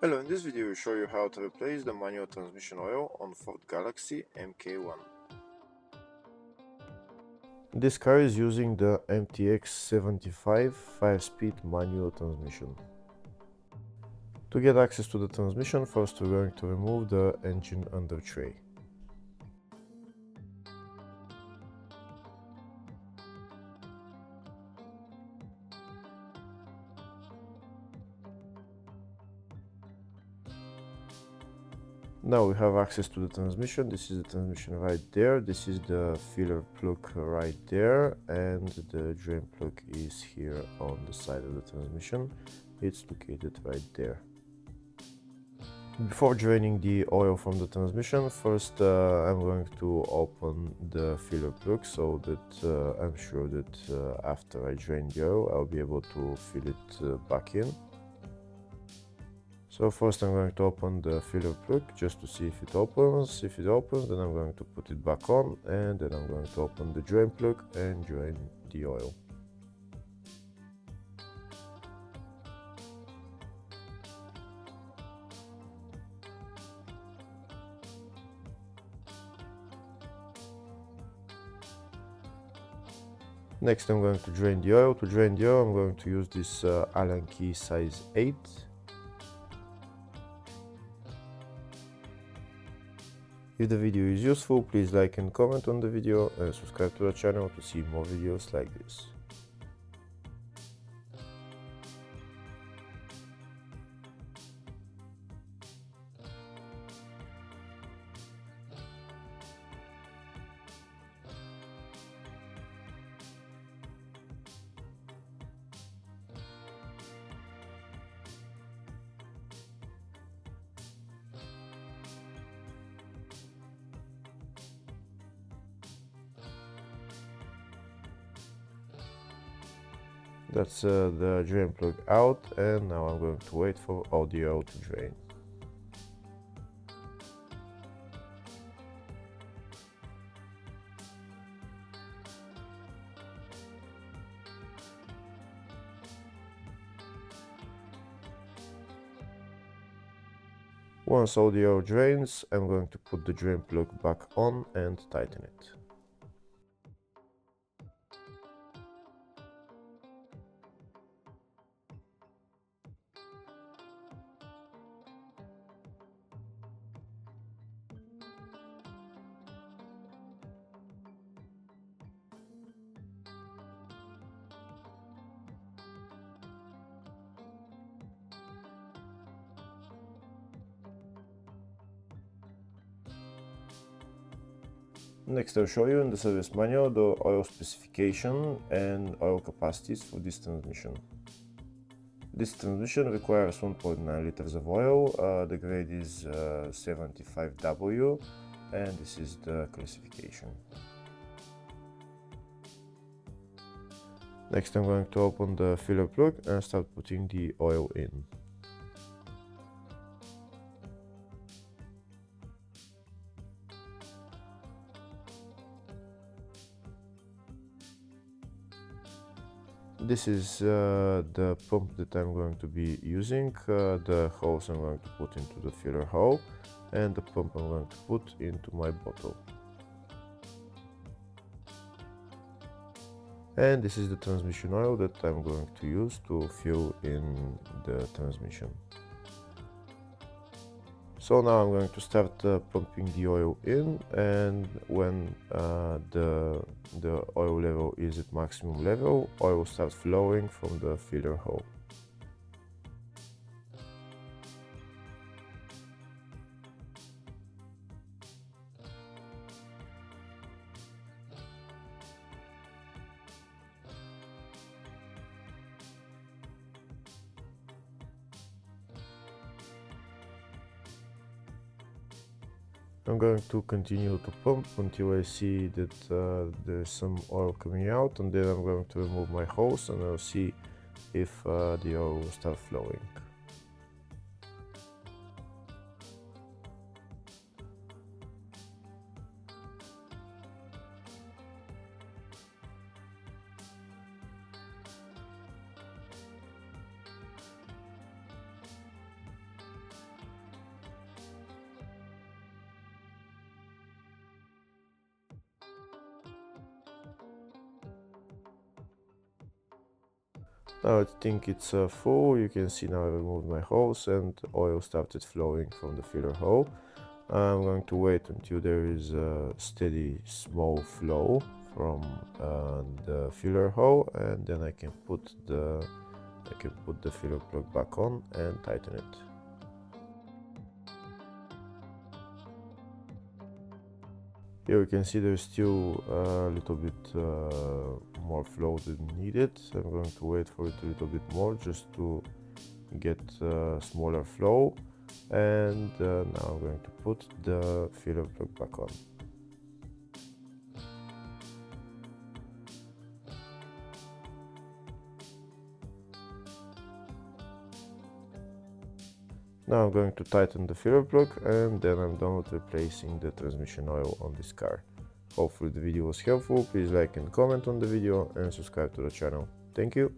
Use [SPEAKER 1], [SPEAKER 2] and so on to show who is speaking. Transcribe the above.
[SPEAKER 1] Hello, in this video we show you how to replace the manual transmission oil on Ford Galaxy MK1. This car is using the MTX-75 5-speed manual transmission. To get access to the transmission, first we're going to remove the engine under tray. Now we have access to the transmission. This is the transmission right there. This is the filler plug right there, and the drain plug is here on the side of the transmission. It's located right there. Before draining the oil from the transmission, first I'm going to open the filler plug so that I'm sure that after I drain the oil I'll be able to fill it back in. So first I'm going to open the filler plug just to see if it opens. If it opens, then I'm going to put it back on, and then I'm going to open the drain plug and drain the oil. Next I'm going to drain the oil. To drain the oil I'm going to use this Allen key size 8. If the video is useful, please like and comment on the video and subscribe to the channel to see more videos like this. That's the drain plug out, and now I'm going to wait for all the oil to drain. Once all the oil drains, I'm going to put the drain plug back on and tighten it. Next I'll show you in the service manual the oil specification and oil capacities for this transmission. This transmission requires 1.9 liters of oil, the grade is 75W, and this is the classification. Next I'm going to open the filler plug and start putting the oil in. This is the pump that I'm going to be using. The hose I'm going to put into the filler hole, and the pump I'm going to put into my bottle. And this is the transmission oil that I'm going to use to fill in the transmission. So now I'm going to start pumping the oil in, and when the oil level is at maximum level, oil will start flowing from the filler hole. I'm going to continue to pump until I see that there's some oil coming out, and then I'm going to remove my hose and I'll see if the oil will start flowing. Now I think it's full. You can see now I removed my hose and oil started flowing from the filler hole. I'm going to wait until there is a steady small flow from the filler hole, and then I can put the filler plug back on and tighten it. Here you can see there's still a little bit more flow than needed. I'm going to wait for it a little bit more just to get smaller flow, and now I'm going to put the filler plug back on. Now I'm going to tighten the filler plug, and then I'm done with replacing the transmission oil on this car. Hopefully the video was helpful. Please like and comment on the video and subscribe to the channel. Thank you.